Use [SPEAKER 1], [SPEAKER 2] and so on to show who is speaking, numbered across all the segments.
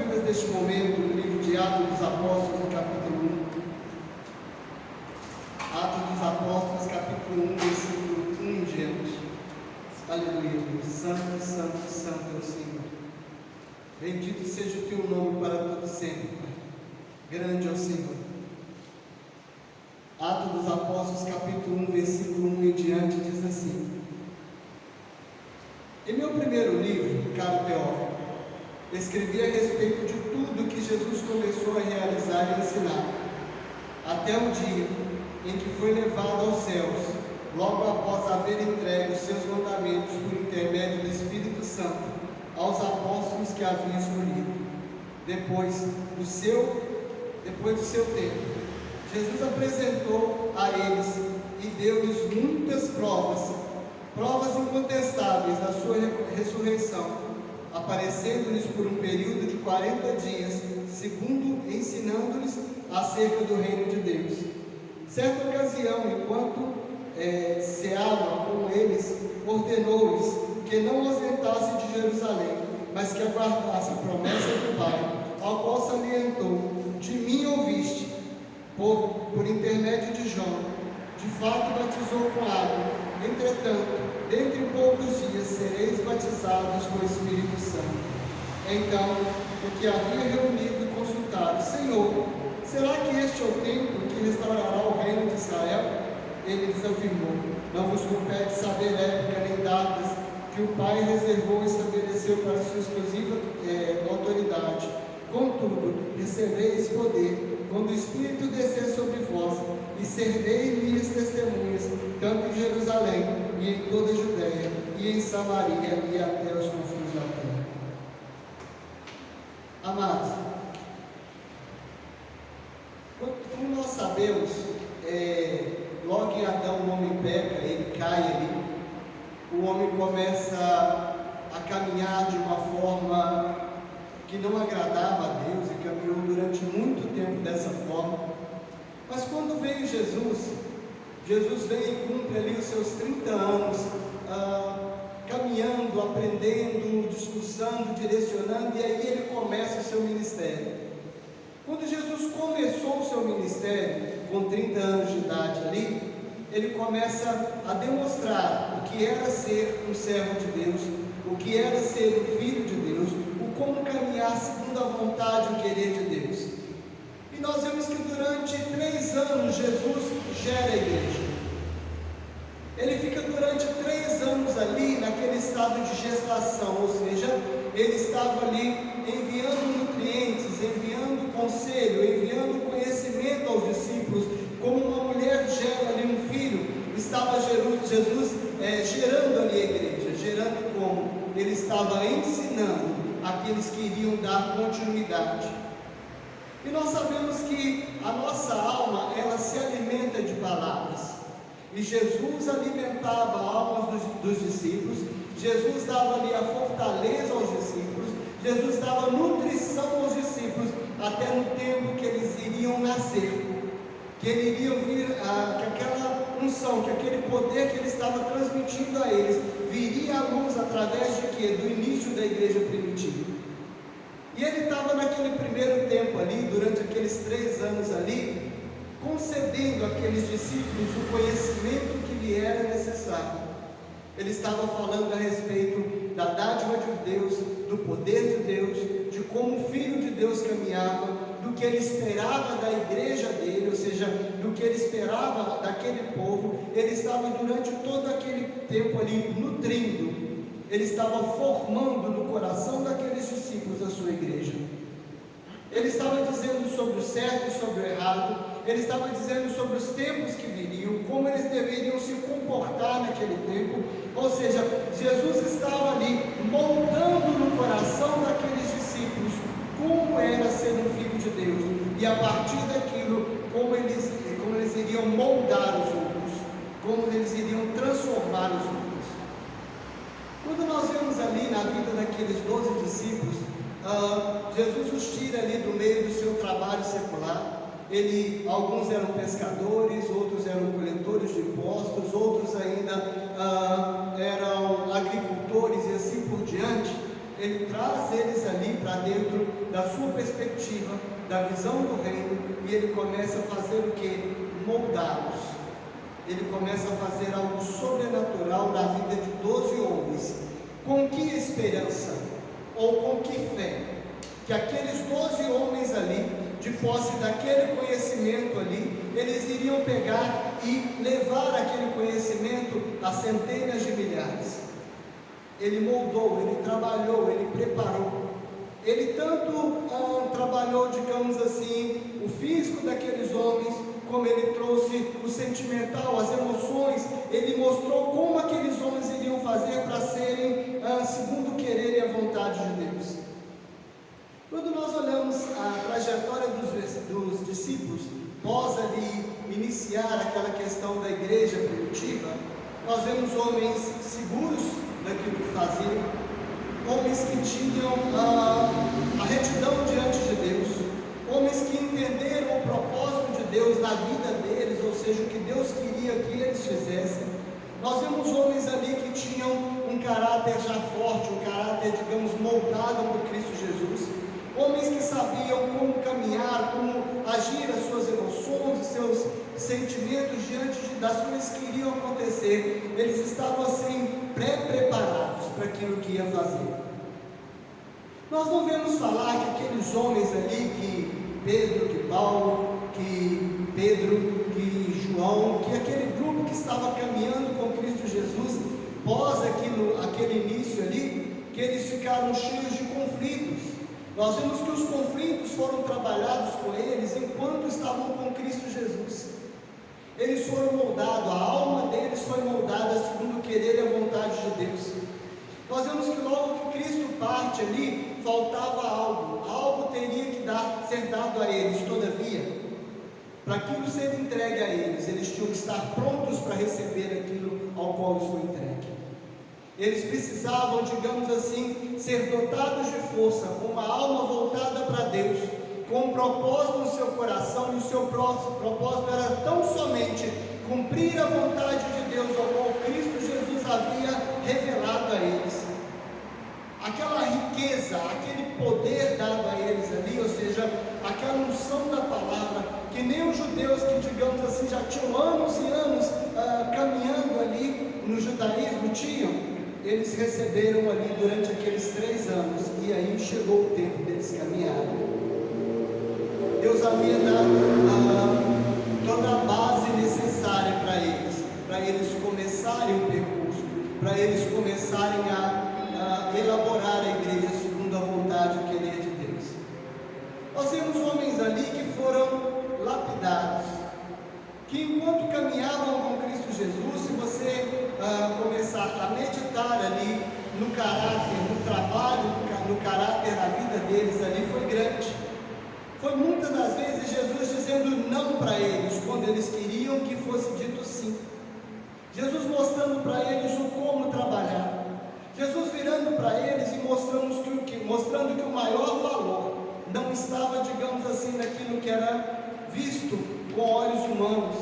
[SPEAKER 1] Bíblias deste momento no livro de Atos dos Apóstolos, no capítulo 1. Atos dos Apóstolos, capítulo 1, versículo 1 em diante. Aleluia, Deus. Santo, santo, santo é o Senhor. Bendito seja o teu nome para todo sempre, Pai. Grande é o Senhor. Atos dos Apóstolos, capítulo 1, versículo 1 em diante, diz assim: Em meu primeiro livro, caro Teófilo, escrevi a respeito de tudo que Jesus começou a realizar e ensinar, até o dia em que foi levado aos céus, logo após haver entregue os seus mandamentos por intermédio do Espírito Santo aos apóstolos que havia escolhido. Depois do seu tempo, Jesus apresentou a eles e deu-lhes muitas provas incontestáveis da sua ressurreição, aparecendo-lhes por um período de 40 dias, segundo ensinando-lhes acerca do reino de Deus. Certa ocasião, enquanto ceava com eles, ordenou-lhes que não ausentassem de Jerusalém, mas que aguardassem a promessa do Pai, ao qual salientou: de mim ouviste, por intermédio de João, de fato batizou com água, entretanto, dentro de poucos dias sereis batizados com o Espírito Santo. Então, o que havia reunido e consultado: Senhor, será que este é o tempo que restaurará o reino de Israel? Ele lhes afirmou: não vos compete saber época nem datas que o Pai reservou e estabeleceu para sua exclusiva autoridade. Contudo, recebeis poder quando o Espírito descer sobre vós, e sereis minhas testemunhas, tanto em Jerusalém e em toda a Judéia, e em Samaria e até os confins da terra. Amados, como nós sabemos, logo em Adão o homem peca, ele cai ali, o homem começa a caminhar de uma forma que não agradava a Deus, e caminhou durante muito tempo dessa forma. Mas quando veio Jesus vem e cumpre ali os seus 30 anos, caminhando, aprendendo, discursando, direcionando, e aí ele começa o seu ministério. Quando Jesus começou o seu ministério, com 30 anos de idade ali, ele começa a demonstrar o que era ser um servo de Deus, o que era ser um filho de Deus, o como caminhar segundo a vontade e o querer de Deus. E nós vemos que durante 3 anos Jesus gera a igreja. Ele fica durante 3 anos ali naquele estado de gestação, ou seja, ele estava ali enviando nutrientes, enviando conselho, enviando conhecimento aos discípulos, como uma mulher gera ali um filho. Estava Jesus gerando ali a igreja, gerando como? Ele estava ensinando aqueles que iriam dar continuidade. E nós sabemos que a nossa alma, ela se alimenta de palavras, e Jesus alimentava a alma dos discípulos, Jesus dava ali a fortaleza aos discípulos, Jesus dava nutrição aos discípulos, até no tempo que eles iriam nascer, que ele iria vir, que aquela unção, que aquele poder que ele estava transmitindo a eles, viria à luz através de quê? Do início da igreja primitiva. E ele estava naquele primeiro tempo ali, durante aqueles 3 anos ali, concedendo àqueles discípulos o conhecimento que lhe era necessário. Ele estava falando a respeito da dádiva de Deus, do poder de Deus, de como o Filho de Deus caminhava, do que ele esperava da igreja dele, ou seja, do que ele esperava daquele povo. Ele estava durante todo aquele tempo ali nutrindo, ele estava formando no coração daqueles discípulos a sua igreja. Ele estava dizendo sobre o certo e sobre o errado, ele estava dizendo sobre os tempos que viriam, como eles deveriam se comportar naquele tempo. Ou seja, Jesus estava ali moldando no coração daqueles discípulos como era ser um filho de Deus, e a partir daquilo, como eles iriam moldar os outros, como eles iriam transformar os outros. Quando nós vemos ali na vida daqueles 12 discípulos, Jesus os tira ali do meio do seu trabalho secular. Alguns eram pescadores, outros eram coletores de impostos, outros ainda eram agricultores e assim por diante. Ele traz eles ali para dentro da sua perspectiva, da visão do reino, e ele começa a fazer o que? Moldá-los. Ele começa a fazer algo sobrenatural na vida de 12 homens. Com que esperança? Ou com que fé? Que aqueles 12 homens ali, de posse daquele conhecimento ali, eles iriam pegar e levar aquele conhecimento a centenas de milhares. Ele moldou, ele trabalhou, ele preparou. Ele tanto trabalhou, digamos assim, o físico daqueles homens, como ele trouxe o sentimental, as emoções. Ele mostrou como aqueles homens iriam fazer para serem segundo o querer e a vontade de Deus. Quando nós olhamos a trajetória dos discípulos, pós ali iniciar aquela questão da igreja primitiva, nós vemos homens seguros daquilo que faziam, homens que tinham a retidão diante de Deus, homens que entenderam o propósito de Deus na vida deles, ou seja, o que Deus queria que eles fizessem. Nós vemos homens ali que tinham um caráter já forte, um caráter, digamos, moldado por Cristo Jesus, homens que sabiam como caminhar, como agir as suas emoções, os seus sentimentos diante das coisas que iriam acontecer. Eles estavam assim pré-preparados para aquilo que ia fazer. Nós não vemos falar que aqueles homens ali, que Pedro, que Paulo, que Pedro, que João, que aquele grupo que estava caminhando com Cristo Jesus, pós aquele início ali, que eles ficaram cheios de conflitos. Nós vemos que os conflitos foram trabalhados com eles enquanto estavam com Cristo Jesus. Eles foram moldados, a alma deles foi moldada segundo o querer e a vontade de Deus. Nós vemos que logo que Cristo parte ali, faltava algo teria que ser dado a eles. Todavia, para aquilo ser entregue a eles tinham que estar prontos para receber aquilo ao qual lhes foi entregue. Eles precisavam, digamos assim, ser dotados de força, com uma alma voltada para Deus, com um propósito no seu coração, e o seu propósito era tão somente cumprir a vontade de Deus, ao qual Cristo Jesus havia revelado a eles. Aquela riqueza, aquele poder dado a eles ali, ou seja, aquela unção da palavra, que nem os judeus que, digamos assim, já tinham anos e anos caminhando ali no judaísmo tinham. Eles receberam ali durante aqueles 3 anos, e aí chegou o tempo deles caminharem. Deus havia dado toda a base necessária para eles começarem o percurso, para eles começarem a elaborar a igreja segundo a vontade e o querer de Deus. Nós temos homens ali que foram lapidados, que enquanto caminhavam com Cristo Jesus, se você começar a meditar ali no caráter, no trabalho, no caráter da vida deles ali, foi grande. Foi muitas das vezes Jesus dizendo não para eles, quando eles queriam que fosse dito sim. Jesus mostrando para eles o como trabalhar. Jesus virando para eles e mostrando que o maior valor não estava, digamos assim, naquilo que era visto com olhos humanos.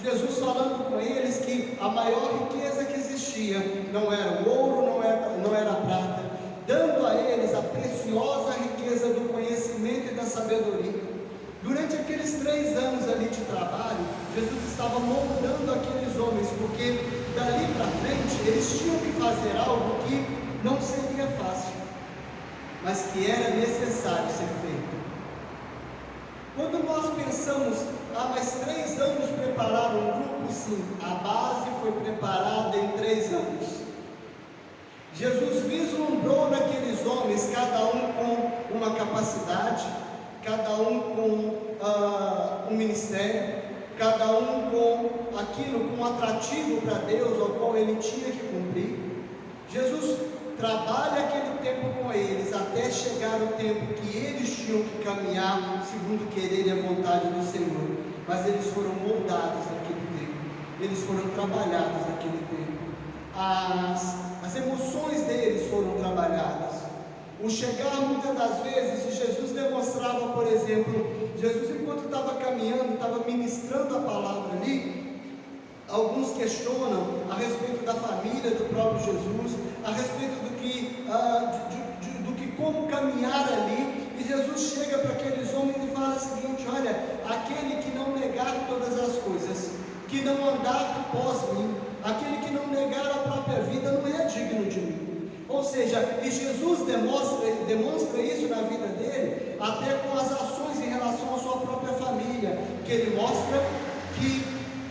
[SPEAKER 1] Jesus falando com eles que a maior riqueza que existia não era o ouro, não era a prata, dando a eles a preciosa riqueza do conhecimento e da sabedoria. Durante aqueles 3 anos ali de trabalho, Jesus estava moldando aqueles homens, porque dali para frente eles tinham que fazer algo que não seria fácil, mas que era necessário ser feito. Quando nós pensamos, mas 3 anos prepararam um grupo, sim, a base foi preparada em 3 anos. Jesus vislumbrou naqueles homens, cada um com uma capacidade, cada um com um ministério, cada um com aquilo, com um atrativo para Deus, ao qual ele tinha que cumprir. Jesus trabalha aquele tempo com eles, até chegar o tempo que eles tinham que caminhar segundo o querer e a vontade do Senhor. Mas eles foram moldados naquele tempo, eles foram trabalhados naquele tempo. As emoções deles foram trabalhadas. O chegar muitas das vezes, e Jesus demonstrava, por exemplo, Jesus enquanto estava caminhando, estava ministrando a palavra ali, alguns questionam a respeito da família do próprio Jesus, a respeito do que como caminhar ali, e Jesus que não andar após mim, aquele que não negar a própria vida, não é digno de mim. Ou seja, e Jesus demonstra isso na vida dele, até com as ações em relação à sua própria família, que ele mostra que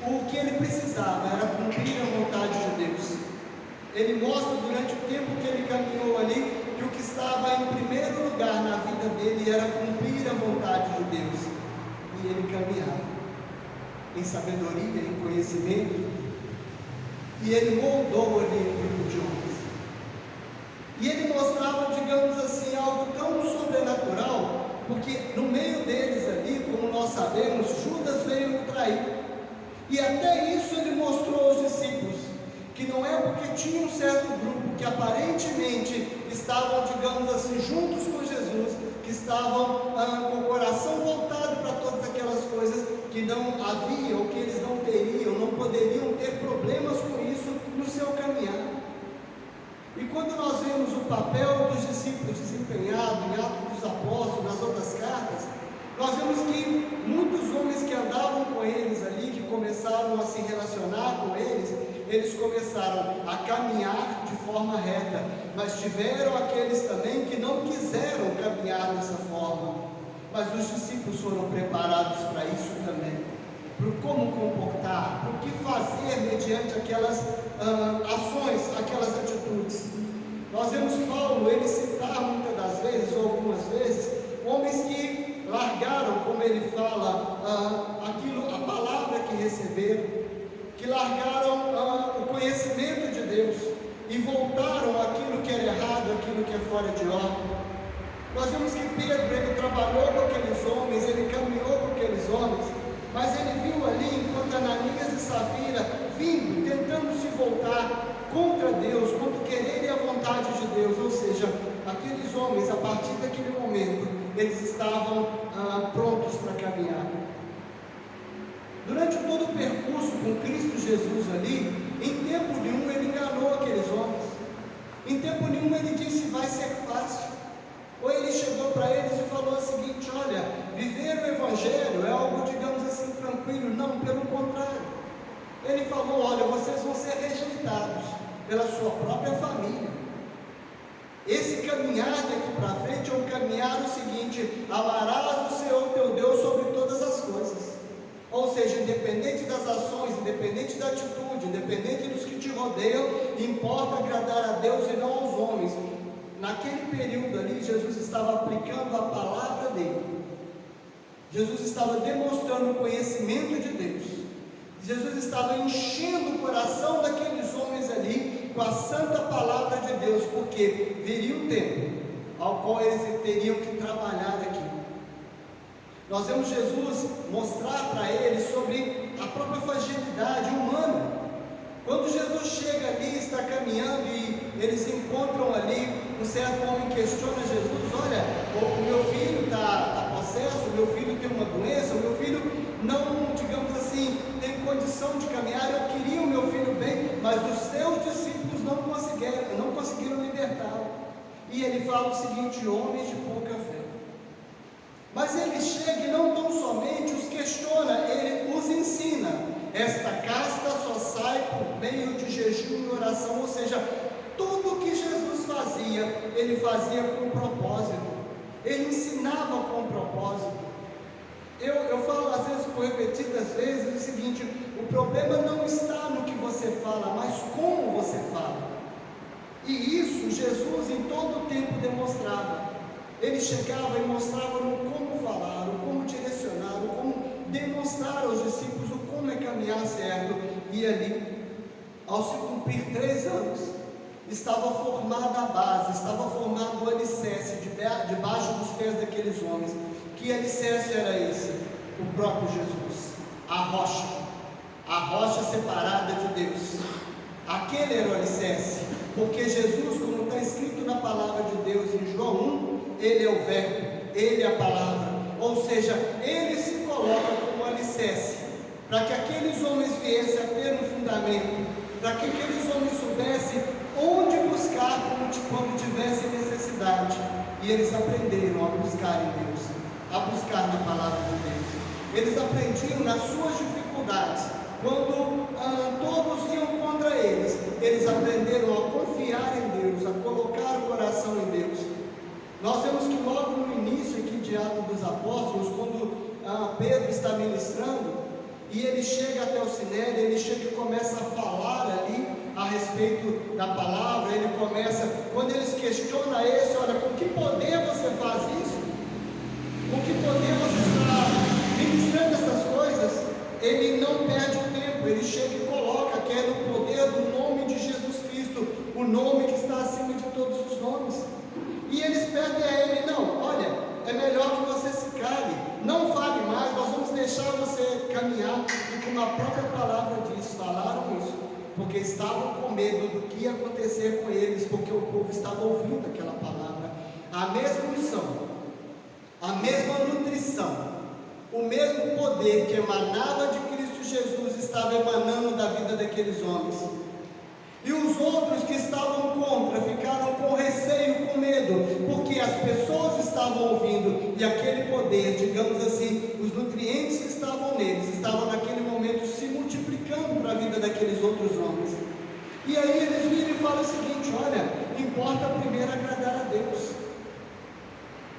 [SPEAKER 1] o que ele precisava era cumprir a vontade de Deus. Ele mostra durante o tempo que ele caminhou ali, que o que estava em primeiro lugar na vida dele era cumprir a vontade de Deus. E ele caminhava em sabedoria, em conhecimento, e ele moldou ali um grupo de homens. E ele mostrava, digamos assim, algo tão sobrenatural, porque no meio deles ali, como nós sabemos, Judas veio trair. E até isso ele mostrou aos discípulos, que não é porque tinha um certo grupo que aparentemente estavam, digamos assim, juntos com Jesus, que estavam com o coração voltado para todas aquelas coisas, que não havia, ou que eles não teriam, não poderiam ter problemas com isso no seu caminhar. E quando nós vemos o papel dos discípulos desempenhado em Atos dos Apóstolos, nas outras cartas, nós vemos que muitos homens que andavam com eles ali, que começaram a se relacionar com eles começaram a caminhar de forma reta, mas tiveram aqueles também que não quiseram caminhar dessa forma. Mas os discípulos foram preparados para isso também, para como comportar, para o que fazer mediante aquelas ações, aquelas atitudes. Nós vemos Paulo, ele citar muitas das vezes, ou algumas vezes, homens que largaram, como ele fala, a palavra que receberam, que largaram o conhecimento de Deus e voltaram àquilo que era errado, àquilo que é fora de ordem. Nós vemos que Pedro, ele trabalhou com aqueles homens, ele caminhou com aqueles homens, mas ele viu ali, enquanto Ananias e Safira vindo, tentando se voltar contra Deus, contra o querer e a vontade de Deus. Ou seja, aqueles homens, a partir daquele momento, eles estavam prontos para caminhar. Durante todo o percurso com Cristo Jesus ali, em tempo nenhum ele enganou aqueles homens, em tempo nenhum ele disse vai ser fácil. Ou ele chegou para eles e falou o seguinte: olha, viver o Evangelho é algo, digamos assim, tranquilo. Não, pelo contrário. Ele falou: olha, vocês vão ser rejeitados pela sua própria família. Esse caminhar daqui para frente é um caminhar o seguinte: amarás o Senhor teu Deus sobre todas as coisas. Ou seja, independente das ações, independente da atitude, independente dos que te rodeiam, importa agradar a Deus e não aos homens. Naquele período ali, Jesus estava aplicando a palavra dele. Jesus estava demonstrando o conhecimento de Deus. Jesus estava enchendo o coração daqueles homens ali com a santa palavra de Deus, porque viria um tempo ao qual eles teriam que trabalhar aqui. Nós vemos Jesus mostrar para eles sobre a própria fragilidade humana. Quando Jesus chega ali, está caminhando e eles encontram ali, um certo homem questiona Jesus: olha, o meu filho está possesso, o meu filho tem uma doença, o meu filho não, digamos assim, tem condição de caminhar, eu queria o meu filho bem, mas os seus discípulos não conseguiram libertá-lo. E ele fala o seguinte: homens de pouca fé. Mas ele chega e não tão somente os questiona, ele os ensina. Esta casta só sai por meio de jejum e oração. Ou seja, tudo que Jesus fazia, ele fazia com propósito, ele ensinava com propósito. Eu falo às vezes, por repetidas vezes, o seguinte: o problema não está no que você fala, mas como você fala. E isso Jesus em todo o tempo demonstrava. Ele chegava e mostrava no como falar, o como direcionar, o como demonstrar aos discípulos o como é caminhar certo. E ali, ao se cumprir 3 anos, estava formada a base, estava formado o alicerce debaixo dos pés daqueles homens. Que alicerce era esse? O próprio Jesus, a rocha separada de Deus. Aquele era o alicerce, porque Jesus, como está escrito na palavra de Deus em João 1, ele é o verbo, ele é a palavra. Ou seja, ele se coloca como alicerce, para que aqueles homens viessem a ter um fundamento, para que aqueles homens soubessem onde buscar quando tivessem necessidade. E eles aprenderam a buscar em Deus, a buscar na palavra de Deus. Eles aprendiam nas suas dificuldades, quando todos iam contra eles, eles aprenderam a confiar em Deus, a colocar o coração em Deus. Nós vemos que logo no início aqui de Atos dos Apóstolos, quando Pedro está ministrando, e ele chega até o Sinédrio, ele chega e começa a falar ali a respeito da palavra. Ele começa, quando eles questionam esse, olha, com que poder você faz isso? Com que poder você está ministrando essas coisas? Ele não perde o tempo, ele chega e coloca que é no poder do nome de Jesus Cristo, o nome que está acima de todos os nomes. E eles pedem a ele, não, olha, é melhor que você se cale, não fale mais, nós vamos deixar você caminhar. E como a própria palavra diz, falaram isso, porque estavam com medo do que ia acontecer com eles, porque o povo estava ouvindo aquela palavra. A mesma unção, a mesma nutrição, o mesmo poder que emanava de Cristo Jesus estava emanando da vida daqueles homens. E os outros que estavam contra ficaram com receio, com medo, porque as pessoas estavam ouvindo, e aquele poder, digamos assim, os nutrientes que estavam neles, estavam naquele momento se multiplicando para a vida daqueles outros homens. E aí eles viram e falam o seguinte, olha, importa primeiro agradar a Deus.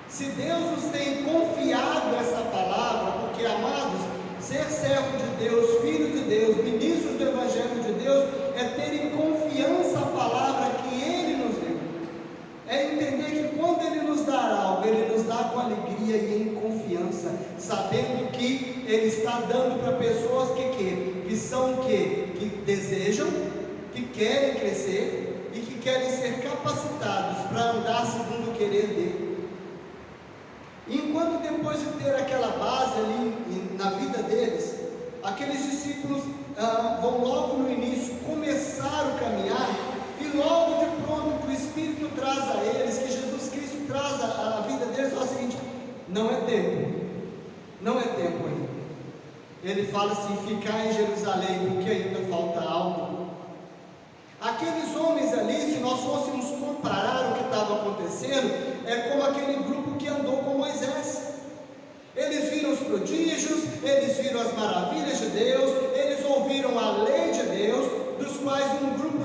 [SPEAKER 1] Se Deus nos tem confiado essa palavra, porque, amados, ser servo de Deus, filho de Deus, ministros do Evangelho de Deus, é ter em confiança a palavra que Ele nos deu. É entender que quando Ele nos dá algo, Ele nos dá com alegria e em confiança, sabendo que Ele está dando para pessoas que são o quê? Que desejam, que querem crescer e que querem ser capacitados para andar segundo o querer dEle. Enquanto depois de ter aquela base ali na vida deles, aqueles discípulos vão logo no início começar o caminhar, e logo de pronto que o Espírito traz a eles, que Jesus Cristo traz a vida deles, fala o seguinte, não é tempo ainda. Ele fala assim, ficar em Jerusalém, porque ainda falta algo. Aqueles homens ali, se nós fôssemos comparar o que estava acontecendo, é como aquele grupo que andou com Moisés. Eles viram os prodígios, eles viram as maravilhas de Deus, eles ouviram a lei de Deus, dos quais um grupo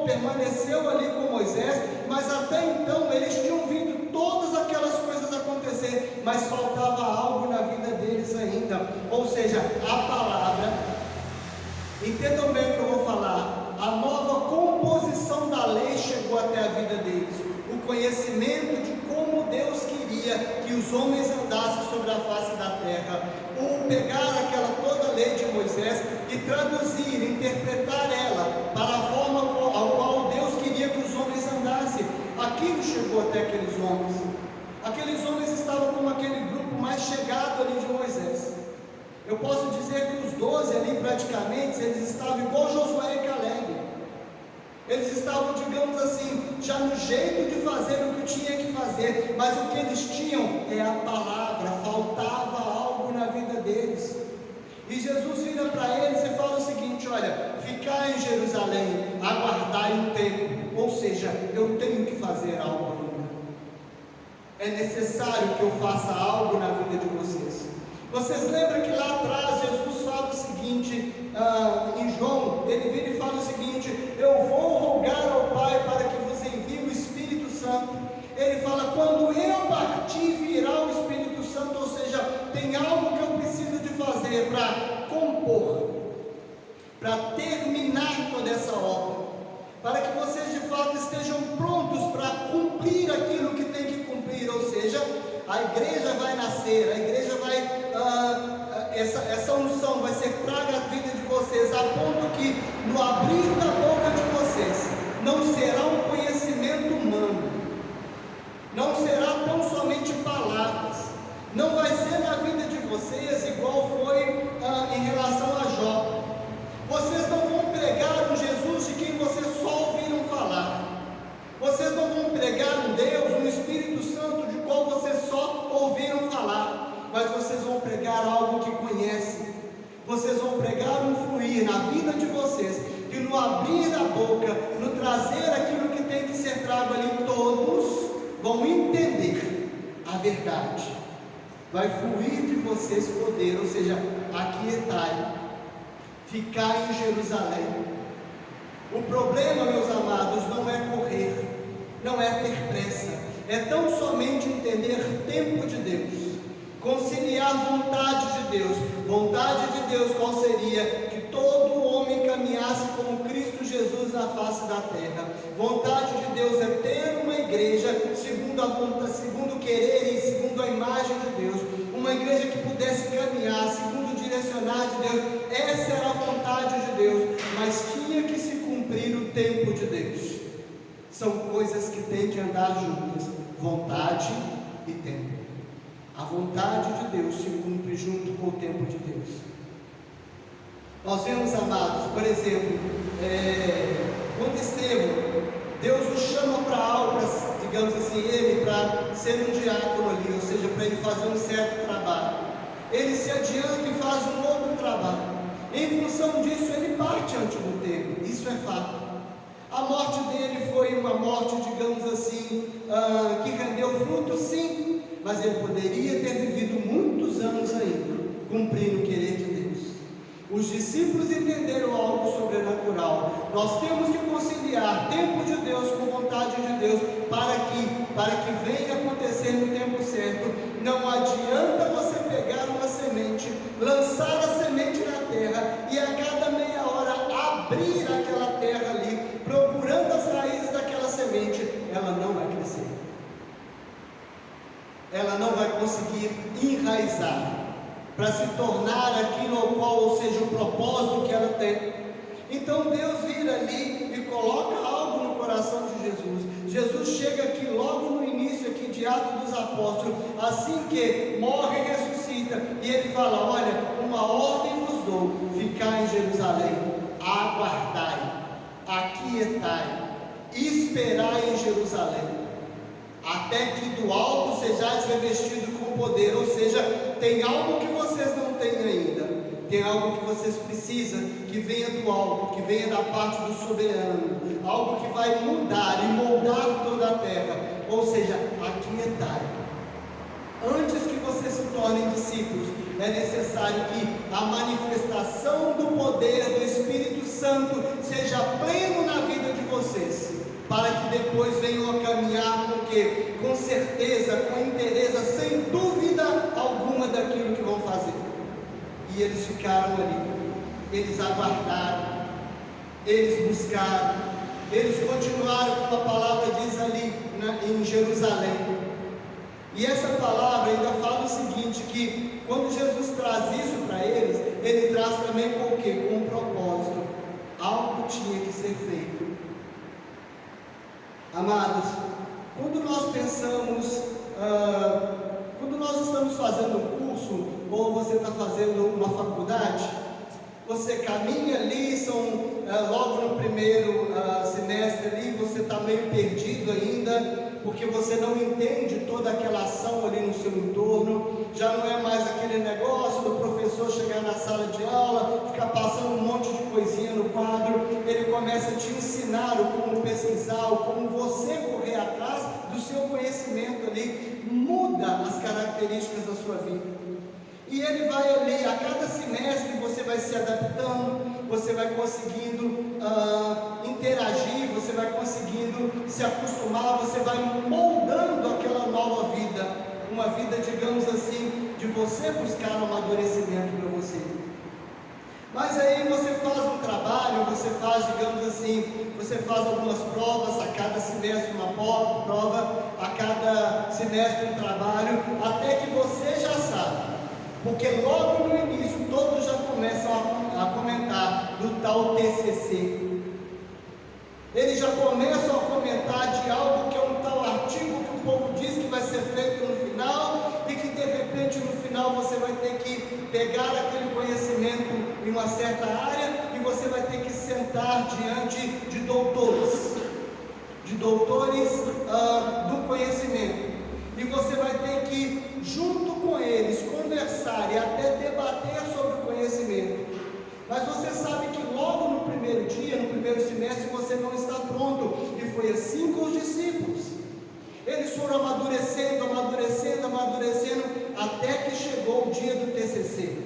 [SPEAKER 1] permaneceu ali com Moisés, mas até então eles tinham visto todas aquelas coisas acontecer, mas faltava algo na vida deles ainda, ou seja, a palavra. Entendam bem o que eu vou falar. A nova composição da lei chegou até a vida deles, o conhecimento de como Deus queria que os homens andassem sobre a face da terra, ou pegar aquela toda a lei de Moisés e traduzir, interpretar ela para a forma ao qual Deus queria que os homens andassem. Aquilo chegou até aqueles homens. Aqueles homens estavam como aquele grupo mais chegado ali de Moisés. Eu posso dizer que os 12 ali praticamente, eles estavam igual Josué e Caleb. Eles estavam, digamos assim, já no jeito de fazer o que tinha que fazer, mas o que eles tinham é a palavra, faltava algo na vida deles. E Jesus vira para eles e fala o seguinte: olha, ficar em Jerusalém, aguardar um tempo, ou seja, eu tenho que fazer algo ainda. É necessário que eu faça algo na vida de vocês. Vocês lembram que lá atrás Jesus fala o seguinte, em João, ele vira e fala o seguinte: eu vou rogar ao Pai para que vos envie o Espírito Santo. Ele fala, quando eu partir virá o Espírito Santo, ou seja, tem algo que eu preciso de fazer para compor, para terminar toda essa obra, para que vocês de fato estejam prontos para cumprir aquilo que tem que cumprir, ou seja, a igreja vai nascer, a igreja vai, essa unção vai ser traga à vida de vocês, a ponto que no abrir da boca de vocês, não será um conhecimento humano, não será tão somente palavras, não vai ser na vida de vocês igual foi em relação a Jó. Vocês não vão pregar um Jesus de quem vocês só ouviram falar, vocês não vão pregar um Deus, um Espírito Santo de qual vocês só ouviram falar, mas vocês vão pregar algo que conhecem, vocês vão pregar um fluir na vida de vocês, que no abrir da boca, no trazer aquilo que tem que ser trago ali, todos vão entender a verdade, vai fluir de vocês poder, ou seja, aquietai, ficar em Jerusalém. O problema, meus amados, não é correr, não é ter pressa, é tão somente entender tempo de Deus, conciliar vontade de Deus. Vontade de Deus qual seria? Que todo homem caminhasse como Cristo Jesus na face da terra. Vontade de Deus é ter uma igreja segundo a vontade, segundo o querer e segundo a imagem de Deus, uma igreja que pudesse caminhar segundo o direcionar de Deus. Essa era a vontade de Deus, mas tinha que se cumprir o tempo de Deus. São coisas que têm que andar juntas, vontade e tempo. A vontade de Deus se cumpre junto com o tempo de Deus. Nós vemos, amados, por exemplo, quando Estevão, Deus o chama para algo, digamos assim, ele para ser um diácono ali, ou seja, para ele fazer um certo trabalho. Ele se adianta e faz um outro trabalho. Em função disso, ele parte antes do tempo. Isso é fato. A morte dele foi uma morte, digamos assim, que rendeu fruto, sim, mas ele poderia ter vivido muitos anos ainda, cumprindo o querer de Deus. Os discípulos entenderam algo sobrenatural. Nós temos que conciliar tempo de Deus com vontade de Deus, para que venha acontecer no tempo certo. Não adianta você pegar uma semente, lançar a semente na terra e a cada meia hora abrir aquela terra ali, procurando as raízes daquela semente. Ela não vai crescer, ela não vai conseguir enraizar para se tornar aquilo ao qual, ou seja, o propósito que ela tem. Então Deus vira ali e coloca algo no coração de Jesus. Jesus chega aqui logo no início aqui de Atos dos Apóstolos, assim que morre e ressuscita, e ele fala: olha, uma ordem vos dou, ficai em Jerusalém, aguardai, aquietai, esperai em Jerusalém, até que do alto sejais revestido com poder. Ou seja, tem algo que vocês não têm ainda, tem algo que vocês precisam, que venha do alto, que venha da parte do soberano, algo que vai mudar e moldar toda a terra. Ou seja, aquietai. Antes que vocês se tornem discípulos, é necessário que a manifestação do poder do Espírito Santo seja pleno na vida de vocês, para que depois venham a caminhar com quê? Com certeza, com inteireza, sem dúvida alguma daquilo que vão fazer. E eles ficaram ali, eles aguardaram, eles buscaram, eles continuaram, como a palavra diz ali em Jerusalém. E essa palavra ainda fala o seguinte, que quando Jesus traz isso para eles, ele traz também com o quê? Com um propósito. Algo tinha que ser feito. Amados, quando nós pensamos, quando nós estamos fazendo um curso, ou você está fazendo uma faculdade, você caminha ali, logo no primeiro semestre ali, você está meio perdido ainda, porque você não entende toda aquela ação ali no seu entorno. Já não é mais aquele negócio do professor chegar na sala de aula, ficar passando um monte de coisinha no quadro. Ele começa a te ensinar o como pesquisar, o como você correr atrás do seu conhecimento ali, muda as características da sua vida. E ele vai ali, a cada semestre você vai se adaptando, você vai conseguindo interagir, você vai conseguindo se acostumar, você vai moldando aquela nova vida, uma vida, digamos assim, de você buscar um amadurecimento para você. Mas aí você faz um trabalho, você faz, digamos assim, você faz algumas provas, a cada semestre uma prova, a cada semestre um trabalho, até que você já sabe. Porque logo no início todos já começam a comentar do tal TCC. Eles já começam a comentar de algo que é um tal artigo que o povo diz que vai ser feito no final, e que de repente no final você vai ter que pegar aquele conhecimento em uma certa área e você vai ter que sentar diante de doutores do conhecimento. E você vai ter que, junto com eles, conversar e até debater sobre o conhecimento. Mas você sabe que logo no primeiro dia, no primeiro semestre, você não está pronto. E foi assim com os discípulos. Eles foram amadurecendo, até que chegou o dia do TCC.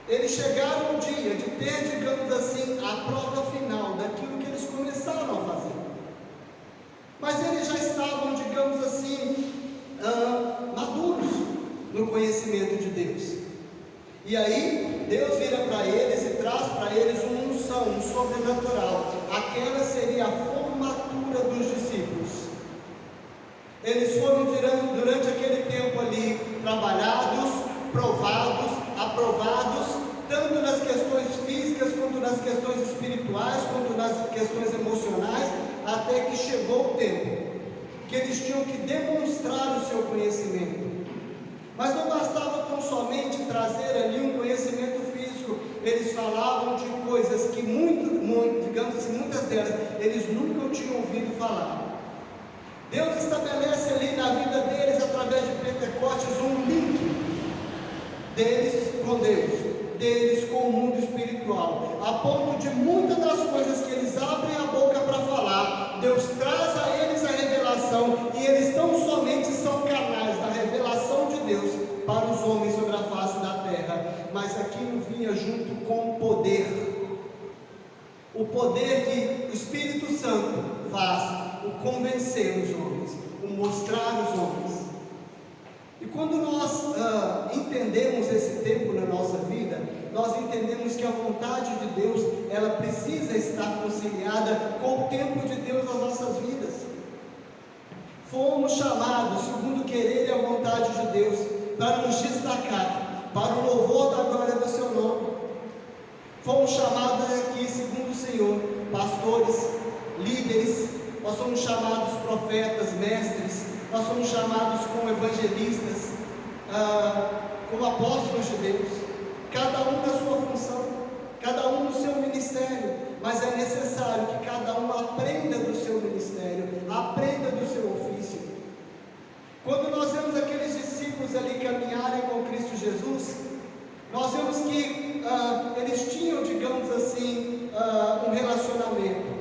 [SPEAKER 1] eles chegaram no dia de ter, digamos assim, a prova final daquilo que eles começaram a fazer. Mas eles já estavam, digamos assim, maduros no conhecimento de Deus. E aí, Deus vira para eles e traz para eles uma unção, um sobrenatural. Aquela seria a formatura dos discípulos. Eles foram durante aquele tempo ali trabalhados, provados, aprovados, tanto nas questões físicas, quanto nas questões espirituais, quanto nas questões emocionais, até que chegou o tempo que eles tinham que demonstrar o seu conhecimento. Mas não bastava tão somente trazer ali um conhecimento físico, eles falavam de coisas que digamos assim, muitas delas eles nunca tinham ouvido falar. Deus estabelece ali na vida deles, através de Pentecostes, um link deles com Deus, deles com o mundo espiritual, a ponto de muitas das coisas que eles abrem a boca para falar, Deus traz a eles a revelação, e eles tão somente são canais da revelação de Deus para os homens sobre a face da terra. Mas aquilo vinha junto com o poder que o Espírito Santo faz, o convencer os homens, o mostrar os homens. E quando nós entendemos esse tempo na nossa vida, nós entendemos que a vontade de Deus, ela precisa estar conciliada com o tempo de Deus nas nossas vidas. Fomos chamados, segundo o querer e a vontade de Deus, para nos destacar, para o louvor da glória do seu nome. Fomos chamados aqui, segundo o Senhor, pastores, líderes, nós somos chamados profetas, mestres, nós somos chamados como evangelistas, como apóstolos de Deus, cada um na sua função, cada um no seu ministério, mas é necessário que cada um aprenda do seu ministério, aprenda do seu ofício. Quando nós vemos aqueles discípulos ali caminharem com Cristo Jesus, nós vemos que eles tinham, digamos assim, um relacionamento.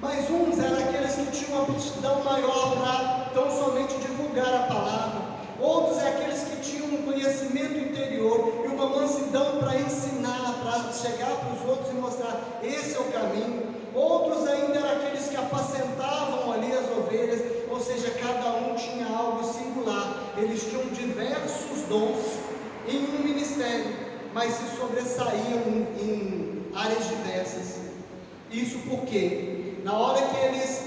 [SPEAKER 1] Mas uns eram aqueles que tinham uma aptidão maior para tão somente divulgar a palavra. Outros é aqueles que tinham um conhecimento interior e uma mansidão para ensinar, para chegar para os outros e mostrar, esse é o caminho. Outros ainda eram aqueles que apacentavam ali as ovelhas, ou seja, cada um tinha algo singular. Eles tinham diversos dons em um ministério, mas se sobressaíam em áreas diversas. Isso porque na hora que eles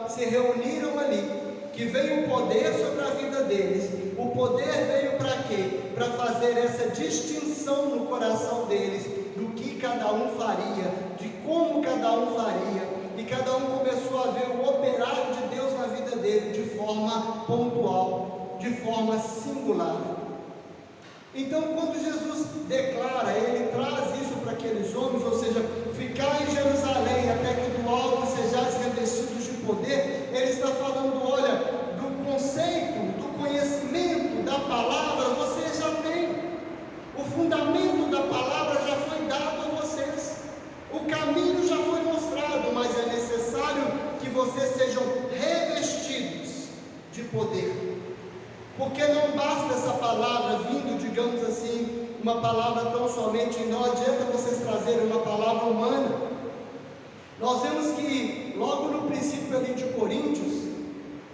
[SPEAKER 1] se reuniram ali, que veio o poder sobre a vida deles, o poder veio para quê? Para fazer essa distinção no coração deles, do que cada um faria, de como cada um faria, e cada um começou a ver o operário de Deus na vida dele, de forma pontual, de forma singular. Então, quando Jesus declara, ele traz isso para aqueles homens, ou seja, ficar em Jerusalém até que do alto sejais revestidos de poder, ele está falando, olha, do conceito, do conhecimento da palavra, vocês já têm, o fundamento da palavra já foi dado a vocês, o caminho já foi mostrado, mas é necessário que vocês sejam revestidos de poder. Porque não basta essa palavra vindo, digamos assim, uma palavra tão somente, não adianta vocês trazerem uma palavra humana. Nós vemos que, logo no princípio ali de Coríntios,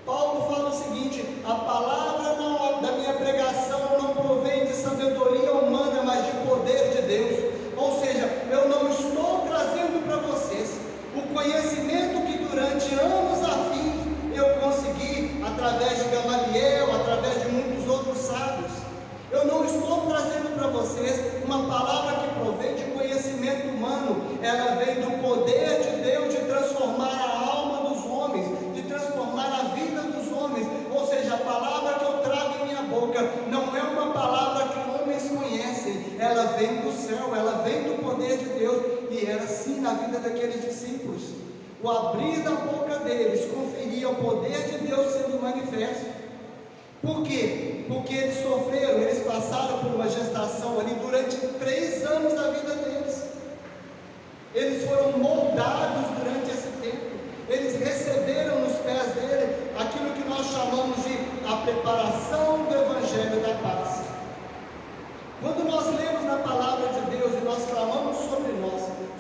[SPEAKER 1] Paulo fala o seguinte: a palavra da minha pregação não provém de sabedoria humana, mas de poder de Deus. Ou seja, eu não estou trazendo para vocês o conhecimento que durante anos a fio eu consegui, através de Gamaliel, através de muitos outros sábios. Eu não estou trazendo para vocês uma palavra que provém de conhecimento humano, ela vem do poder de Deus de transformar a alma dos homens, de transformar a vida dos homens. Ou seja, a palavra que eu trago em minha boca não é uma palavra que homens conhecem, ela vem do céu, ela vem do poder de Deus, e era assim na vida daqueles discípulos. O abrir da boca deles conferia o poder de Deus sendo manifesto. Por quê? Porque eles sofreram, eles passaram por uma gestação ali durante 3 anos da vida deles. Eles foram moldados durante esse tempo. Eles receberam nos pés dele aquilo que nós chamamos de a preparação do Evangelho da Paz. Quando nós lemos na palavra de Deus e nós clamamos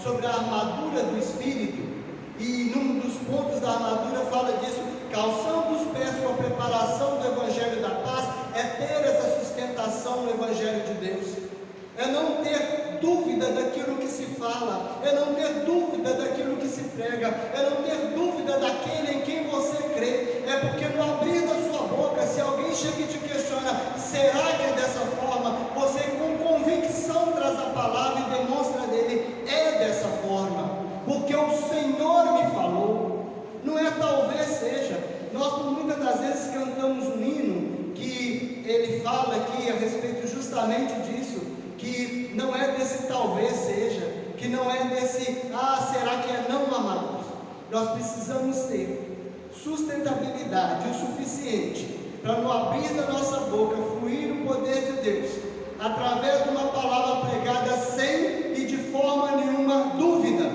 [SPEAKER 1] sobre a armadura do Espírito, e num dos pontos da armadura fala disso, calçando os pés com a preparação do Evangelho da paz, é ter essa sustentação no Evangelho de Deus, é não ter dúvida daquilo que se fala, é não ter dúvida daquilo que se prega, é não ter dúvida daquele em quem você crê, é porque no abrir da sua boca, se alguém chega e te questiona, será que é dessa forma? Você com convicção traz a palavra e demonstra dele, é dessa forma, porque o Senhor me falou, não é talvez seja. Nós muitas das vezes cantamos um hino que ele fala aqui a respeito justamente disso, que não é desse talvez seja, que não é desse, será que é não, amados? Nós precisamos ter sustentabilidade o suficiente para no abrir da nossa boca fluir o poder de Deus, através de uma palavra pregada sem e de forma nenhuma dúvida,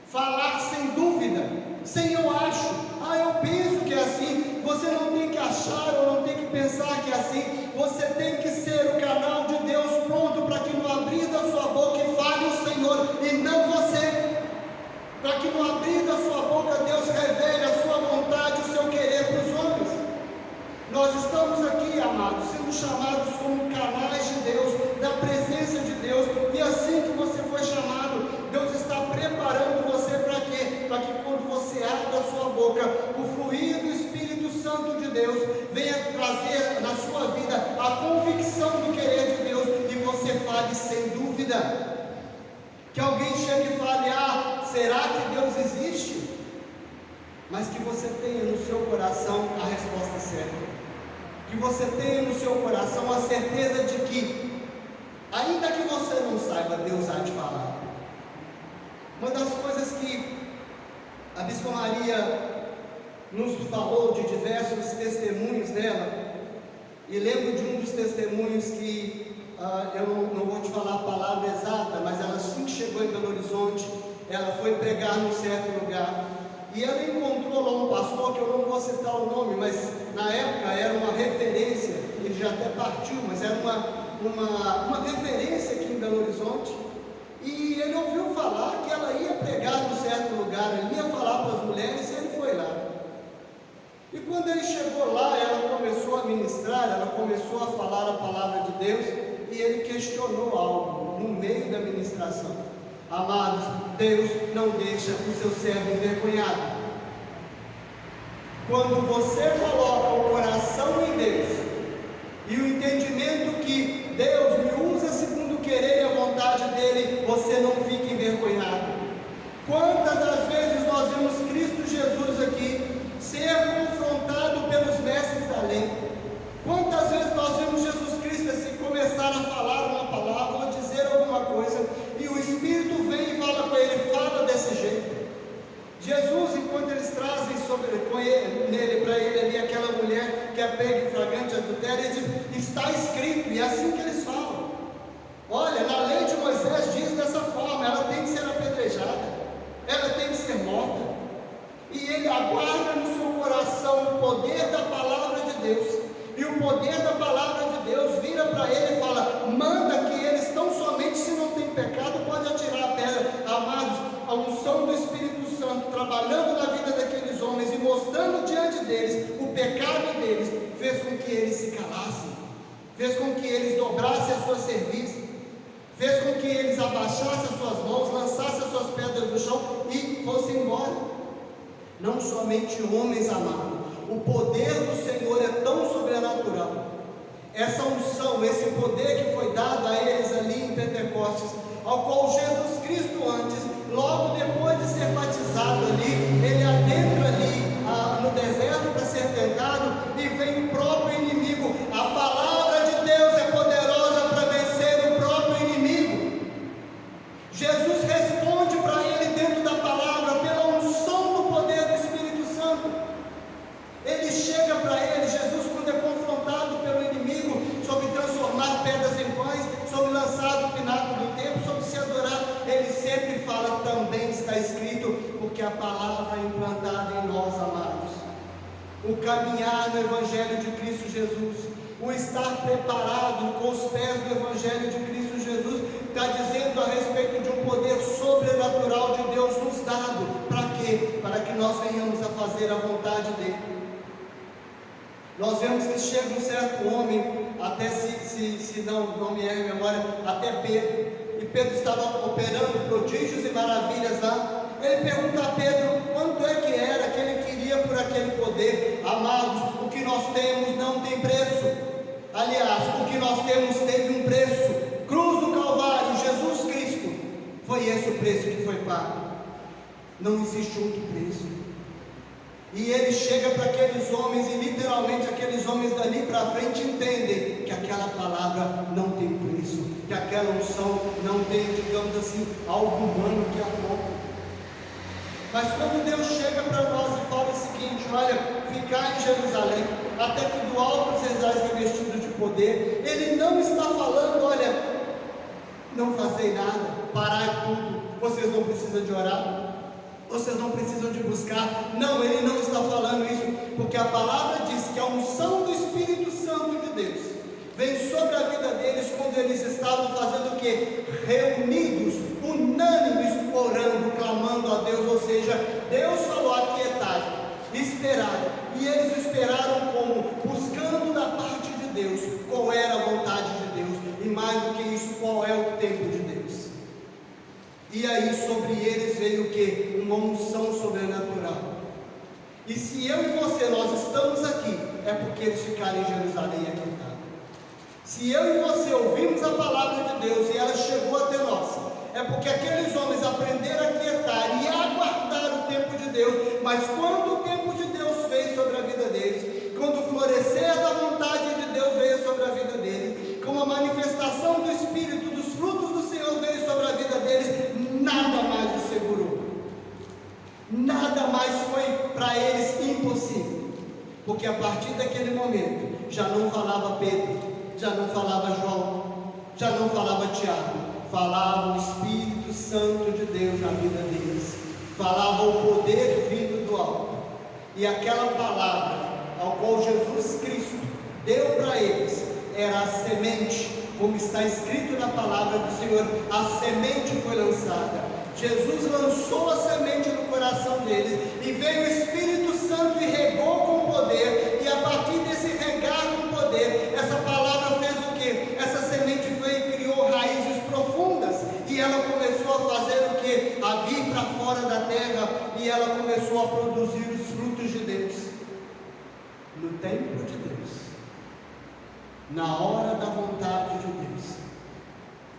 [SPEAKER 1] falar sem dúvida, sem eu acho, eu penso que é assim. Você não tem que achar ou não tem que pensar que é assim, você tem que ser o canal de Deus pronto para que no abrir da sua boca fale o Senhor e não você, para que no abrir da sua boca Deus revele a sua vontade, o seu querer para os homens. Nós estamos aqui, amados, sendo chamados como canais de Deus, da presença de Deus, e assim que você foi chamado, Deus está preparando você para quê? Para que quando você abre a sua boca, o fluir do Espírito Santo de Deus venha trazer na sua vida a convicção do querer de Deus, e você fale sem dúvida. Que alguém chegue e fale, será que Deus existe? Mas que você tenha no seu coração a resposta certa, que você tenha no seu coração a certeza de que, ainda que você não saiba, Deus há de falar. Uma das coisas que a Bispa Maria nos falou de diversos testemunhos dela, e lembro de um dos testemunhos que, eu não vou te falar a palavra exata, mas ela assim que chegou em Belo Horizonte, ela foi pregar num certo lugar, e ela encontrou lá um pastor, que eu não vou citar o nome, mas na época era uma referência, ele já até partiu, mas era uma referência aqui em Belo Horizonte, e ele ouviu falar que ela ia pregar num certo lugar, ele ia falar para as mulheres, e ele foi lá. E quando ele chegou lá, ela começou a ministrar, ela começou a falar a palavra de Deus, e ele questionou algo no meio da ministração. Amados, Deus não deixa o seu servo envergonhado. Quando você coloca o coração em Deus, e o entendimento que Deus me usa segundo o querer e a vontade dEle, você não fica envergonhado. Quantas das vezes nós vemos Cristo Jesus aqui ser confrontado pelos mestres da lei? Quantas vezes nós vemos Jesus Cristo assim começar a falar uma palavra, ou dizer alguma coisa, e o Espírito vem e fala para ele, fala desse jeito. Jesus, enquanto eles trazem nele para ele ali aquela mulher que é pega em flagrante adultério, ele diz, está escrito, e é assim que eles falam. Olha, na lei de Moisés diz dessa forma, ela tem que ser apedrejada, ela tem que ser morta. E ele aguarda no seu coração o poder da palavra de Deus, e o poder da palavra de Deus vira para ele e fala, manda que eles tão somente, se não tem pecado, pode atirar a pedra. Amados, a unção do Espírito Santo trabalhando na vida daqueles homens e mostrando diante deles o pecado deles, fez com que eles se calassem, fez com que eles dobrassem a sua cerviz, fez com que eles abaixassem as suas mãos, lançassem as suas pedras no chão e fossem embora. Não somente homens, amados, o poder do Senhor é tão sobrenatural, essa unção, esse poder que foi dado a eles ali em Pentecostes, ao qual Jesus Cristo antes, logo depois de ser batizado ali, ele adentra ali no deserto para ser tentado, e vem o próprio inimigo. A palavra de Deus é poderosa para vencer o próprio inimigo. Jesus responde para ele dentro da palavra, pela unção do poder do Espírito Santo. Ele chega para ele, Jesus, quando é confrontado pelo inimigo, sobre transformar pedras em pães, sobre lançar do pináculo do templo, sobre se adorar, ele sempre fala, Evangelho de Cristo Jesus. O estar preparado com os pés do Evangelho de Cristo Jesus está dizendo a respeito de um poder sobrenatural de Deus nos dado. Para quê? Para que nós venhamos a fazer a vontade dele. Nós vemos que chega um certo homem, até se não me erro a memória, até Pedro, e Pedro estava operando prodígios e maravilhas lá. Ele pergunta a Pedro quanto é que era que ele queria por aquele poder. Amados, o que nós temos não tem preço. Aliás, o que nós temos teve um preço. Cruz do Calvário, Jesus Cristo, foi esse o preço que foi pago. Não existe outro preço. E ele chega para aqueles homens, e literalmente aqueles homens dali para frente entendem que aquela palavra não tem preço, que aquela unção não tem, digamos assim, algo humano que a pouco. Mas quando Deus chega para nós e fala o seguinte: olha, ficar em Jerusalém, até que do alto sejais revestidos de poder, Ele não está falando, olha, não fazei nada, parai tudo, vocês não precisam de orar, vocês não precisam de buscar. Não, Ele não está falando isso, porque a palavra diz que a unção do Espírito Santo de Deus vem sobre a vida deles quando eles estavam fazendo o quê? Reunidos, unânimes, orando, clamando a Deus. Ou seja, Deus falou: aquietai, esperaram, e eles esperaram como? Buscando da parte de Deus qual era a vontade de Deus, e mais do que isso, qual é o tempo de Deus. E aí sobre eles veio o que? Uma unção sobrenatural. E se eu e você, nós estamos aqui, é porque eles ficaram em Jerusalém aquietados. Se eu e você ouvimos a palavra de Deus e ela chegou até nós, é porque aqueles homens aprenderam a quietar e a aguardar o tempo de Deus. Mas quando o tempo de Deus veio sobre a vida deles, quando o florescer da vontade de Deus veio sobre a vida deles, como a manifestação do Espírito, dos frutos do Senhor veio sobre a vida deles, nada mais os segurou. Nada mais foi para eles impossível. Porque a partir daquele momento, já não falava Pedro, já não falava João, já não falava Tiago, falava o Espírito Santo de Deus na vida deles, falava o poder vindo do alto, e aquela palavra ao qual Jesus Cristo deu para eles, era a semente, como está escrito na palavra do Senhor, a semente foi lançada. Jesus lançou a semente no coração deles, e veio o Espírito Santo e regou com poder, e a partir desse regar com poder, essa palavra fez o que? Essa semente veio e criou raízes profundas, e ela começou a fazer o que? A vir para fora da terra, e ela começou a produzir os frutos de Deus, no tempo de Deus, na hora da vontade de Deus.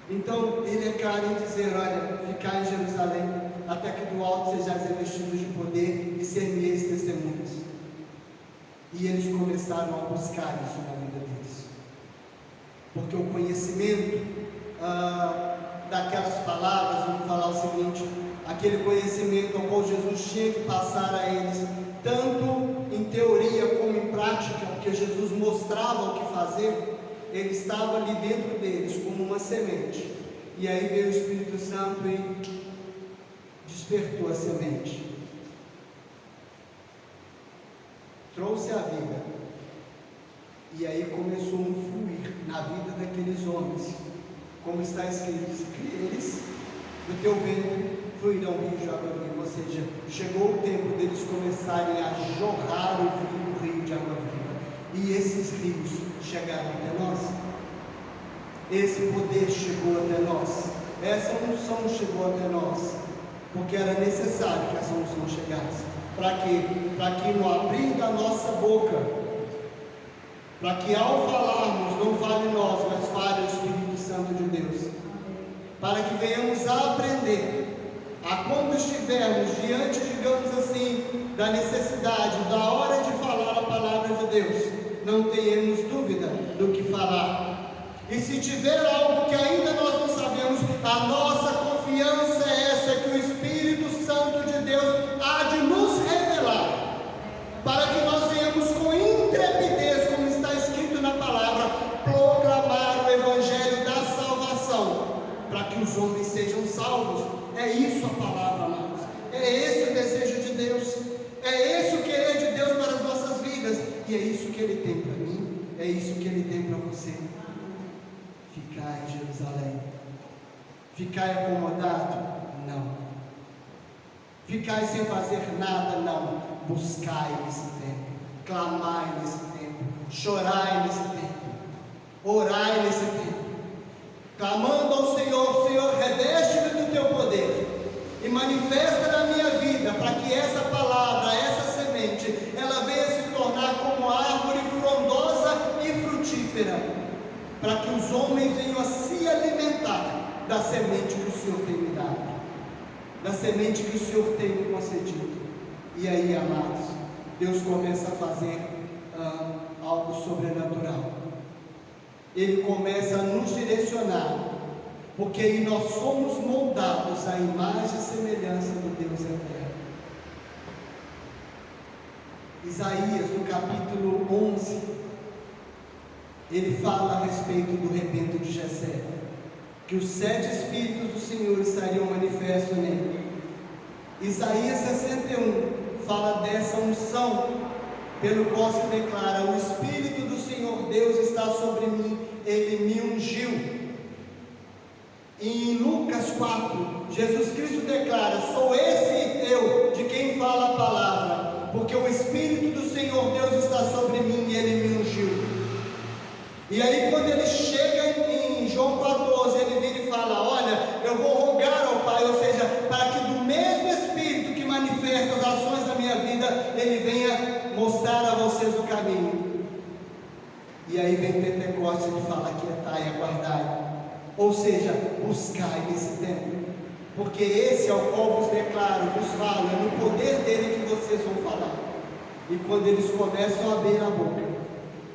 [SPEAKER 1] Então ele é claro em dizer: olha, ficar em Jerusalém, até que do alto sejais revestidos de poder, e ser-me-eis testemunhas. E eles começaram a buscar isso na vida deles, porque o conhecimento daquelas palavras, vamos falar o seguinte, aquele conhecimento ao qual Jesus tinha que passar a eles, tanto em teoria como em prática, porque Jesus mostrava o que fazer, ele estava ali dentro deles como uma semente. E aí veio o Espírito Santo e despertou a semente, trouxe a vida, e aí começou um fluir na vida daqueles homens, como está escrito: eles, do teu ventre fluirão rios de água viva. Ou seja, chegou o tempo deles começarem a jorrar o rio de água viva, e esses rios chegaram até nós, esse poder chegou até nós, essa unção chegou até nós, porque era necessário que essa unção chegasse. Para quê? Para que no abrir da nossa boca, para que ao falarmos não fale nós, mas fale o Espírito Santo de Deus, para que venhamos a aprender, a quando estivermos diante, digamos assim, da necessidade, da hora de falar a palavra de Deus, não tenhamos dúvida do que falar. E se tiver algo que ainda nós não sabemos, a nossa confiança é essa, que o Espírito Santo de Deus há de nos revelar, para que nós venhamos com intrepidez, como está escrito na palavra, proclamar o Evangelho da salvação, para que os homens sejam salvos. É isso a palavra, amados. É esse o desejo de Deus, é esse o querer de Deus para as nossas vidas, e é isso que Ele tem É isso que Ele tem para você. Ficar em Jerusalém. Ficar acomodado? Não. Ficar sem fazer nada? Não. Buscai nesse tempo. Clamai nesse tempo. Chorai nesse tempo. Orai nesse tempo. Clamando ao Senhor: Senhor, reveste-me do teu poder e manifesta na minha vida, para que essa palavra, essa semente, ela venha se tornar como árvore frondosa e frutífera, para que os homens venham a se alimentar da semente que o Senhor tem me dado, da semente que o Senhor tem me concedido. E aí, amados, Deus começa a fazer algo sobrenatural. Ele começa a nos direcionar, porque aí nós somos moldados à imagem e semelhança do Deus eterno. Isaías, no capítulo 11, ele fala a respeito do rebento de Jessé, que os 7 Espíritos do Senhor estariam manifestos nele. Isaías 61 fala dessa unção, pelo qual se declara: o Espírito do Senhor Deus está sobre mim, Ele me ungiu. E em Lucas 4, Jesus Cristo declara: sou esse eu de quem fala a palavra, porque o Espírito do Senhor Deus está sobre mim e Ele me ungiu. E aí, quando ele chega em João 14, ele vira e fala: olha, eu vou rogar ao Pai, ou seja, para que do mesmo Espírito que manifesta as ações da minha vida, Ele venha mostrar a vocês o caminho. E aí vem Pentecostes e fala: aquietai e aguardai. Ou seja, buscai nesse tempo, porque esse é o qual vos declaro, vos falo, é no poder dele que vocês vão falar. E quando eles começam a abrir a boca,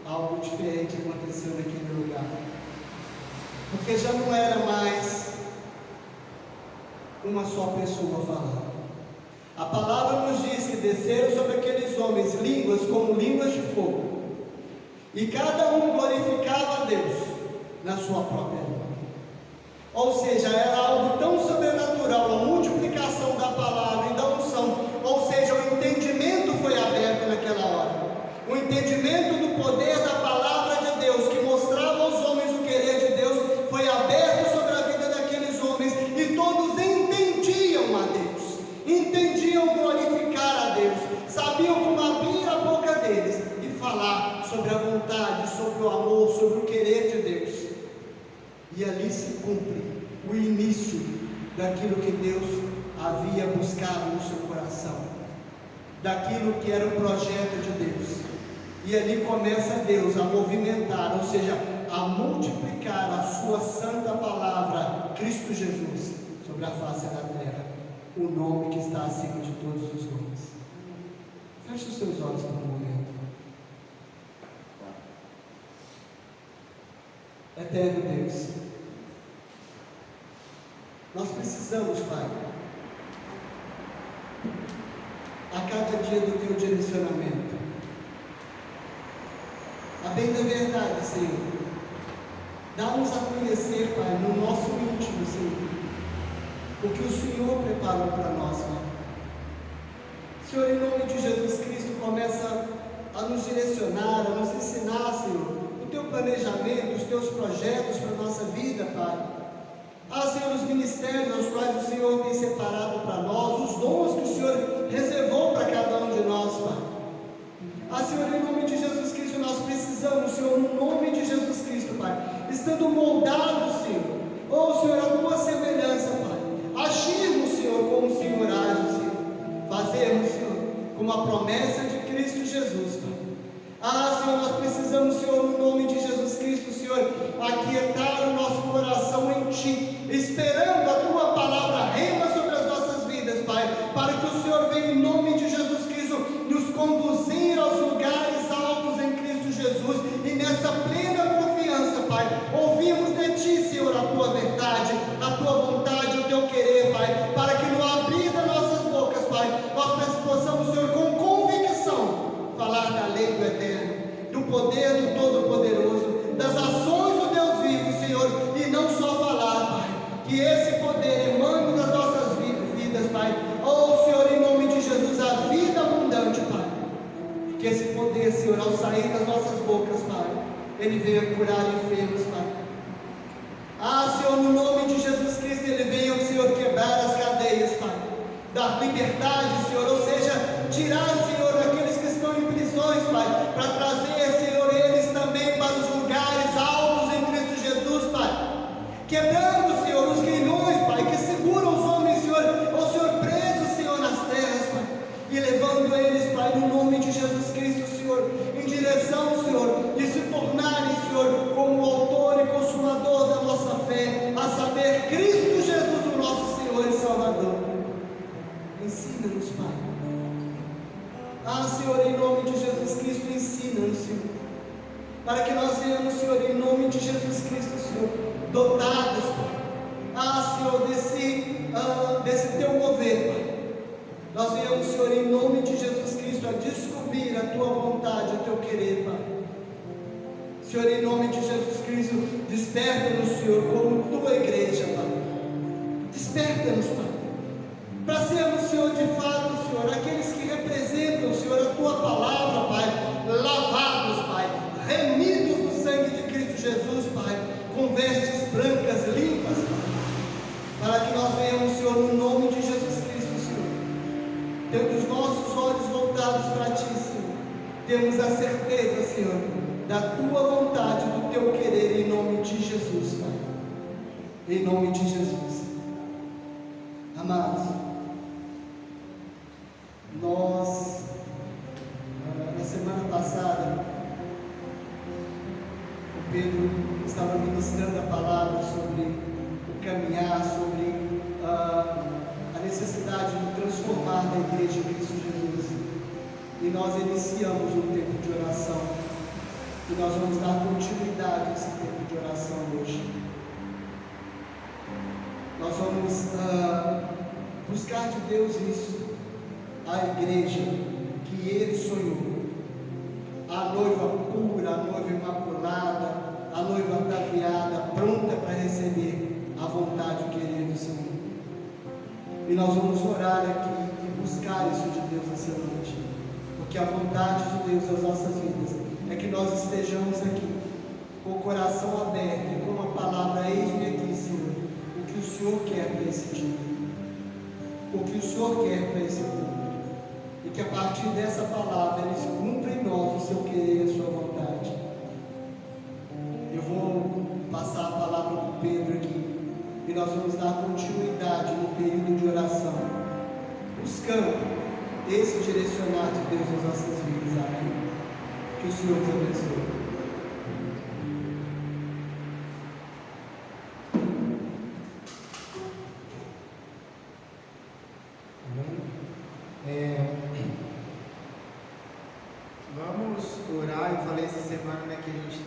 [SPEAKER 1] algo diferente aconteceu naquele lugar, porque já não era mais uma só pessoa falando. A palavra nos diz que desceram sobre aqueles homens línguas como línguas de fogo, e cada um glorificava a Deus na sua própria língua. Ou seja, era algo tão sobrenatural, a multiplicação da palavra e da unção. Ou seja, o entendimento foi aberto naquela hora. O entendimento do poder da palavra de Deus, que mostrava aos homens o querer de Deus, foi aberto sobre a vida daqueles homens, e todos entendiam a Deus, entendiam glorificar a Deus, sabiam como abrir a boca deles e falar sobre a vontade, sobre o amor, sobre o querer de Deus. E ali se cumpre o início daquilo que Deus havia buscado no seu coração, daquilo que era o projeto de Deus. E ali começa Deus a movimentar, ou seja, a multiplicar a sua santa palavra, Cristo Jesus, sobre a face da terra, o nome que está acima de todos os nomes. Feche os seus olhos por um momento. Eterno Deus, nós precisamos, Pai, a cada dia do Teu direcionamento. A bem da verdade, Senhor, dá-nos a conhecer, Pai, no nosso íntimo, Senhor, o que o Senhor preparou para nós, Pai. Senhor, em nome de Jesus Cristo, começa a nos direcionar, a nos ensinar, Senhor, o Teu planejamento, os Teus projetos para a nossa vida, Pai. Senhor, os ministérios aos quais o Senhor tem separado para nós, os dons que o Senhor reservou para cada um de nós, Pai. Senhor, em nome de Jesus Cristo, nós precisamos, Senhor, no nome de Jesus Cristo, Pai, estando moldados, Senhor, Senhor, a Tua semelhança, Pai, agirmos, Senhor, como o Senhor age, Senhor, fazermos, Senhor, como a promessa de Cristo Jesus, Pai. Senhor, nós precisamos, Senhor, no nome de Jesus Cristo, Senhor, aquietar o nosso coração em Ti, esperando a Tua palavra rema sobre as nossas vidas, Pai, para que o Senhor venha em nome de Jesus Cristo nos conduzir aos lugares altos em Cristo Jesus, e nessa plena confiança, Pai, ouvimos de Ti, Senhor, a Tua verdade, a Tua vontade, o Teu querer, Pai, para que no abrir das nossas bocas, Pai, nós possamos, Senhor, com convicção, falar da lei do Eterno, do poder do Todo-Poderoso, das ações do Deus vivo, Senhor, e não só falar, Pai, que esse poder emane das nossas vidas, Pai. Senhor, em nome de Jesus, a vida abundante, Pai, que esse poder, Senhor, ao sair das nossas bocas, Pai, Ele veio curar enfermos, Pai. Ah, Senhor, no nome de Jesus Cristo, Ele veio, Senhor, quebrar as cadeias, Pai. Dar liberdade, Senhor, ou seja, tirar, Senhor, aqueles que estão em prisões, Pai, para trazer, Senhor, eles também para os lugares altos em Cristo Jesus, Pai. Quebrando, Senhor, os grilhões, Pai, que seguram os homens, Senhor, ou Senhor, presos, Senhor, nas terras, Pai, e levando eles, Pai, no nome de Jesus Cristo, Senhor, em direção, Senhor, de se tornarem, Senhor, como o autor e consumador da nossa fé, a saber, Cristo Jesus, o nosso Senhor e Salvador. Ensina-nos, Pai. Ah, Senhor, em nome de Jesus Cristo, ensina-nos, Senhor, para que nós venhamos, Senhor, em nome de Jesus Cristo, Senhor, dotados, Pai. Ah, Senhor, desse teu mover, Pai. Nós venhamos, Senhor, em nome de Jesus Cristo, a descobrir a tua vontade, o teu querer, Pai. Senhor, em nome de Jesus Cristo, desperta-nos, Senhor, como tua igreja, Pai. Desperta-nos, Pai, para sermos, Senhor, de fato, Senhor, aqueles que representam, Senhor, a tua palavra, Pai, lavados, Pai, remidos no sangue de Cristo Jesus, Pai, com vestes brancas, limpas, Pai, para que nós venhamos, Senhor, no nome de Jesus Cristo, Senhor, tendo os nossos olhos voltados para Ti, Senhor, temos a certeza, Senhor, da Tua vontade, do Teu querer, em nome de Jesus, Pai, em nome de Jesus. Amados, nós, na semana passada, o Pedro estava ministrando a palavra sobre o caminhar, sobre a necessidade de transformar a igreja em Cristo Jesus, e nós iniciamos um tempo de oração, e nós vamos dar continuidade a esse tempo de oração hoje. Nós vamos buscar de Deus isso, a igreja que Ele sonhou, a noiva pura, a noiva imaculada, a noiva ataviada, pronta para receber a vontade e o querer do Senhor. E nós vamos orar aqui e buscar isso de Deus essa noite, porque a vontade de Deus nas nossas vidas é que nós estejamos aqui com o coração aberto e com a palavra: eis-me aqui, Senhor, o que o Senhor quer para esse dia, o que o Senhor quer para esse povo, e que a partir dessa palavra Ele cumpra em nós o seu querer e a sua vontade. Eu vou passar a palavra para o Pedro aqui, e nós vamos dar continuidade no período de oração, buscando esse direcionar de Deus nas nossas vidas. Amém? Que o Senhor te abençoe.
[SPEAKER 2] Vamos orar. Eu falei essa semana, né, que a gente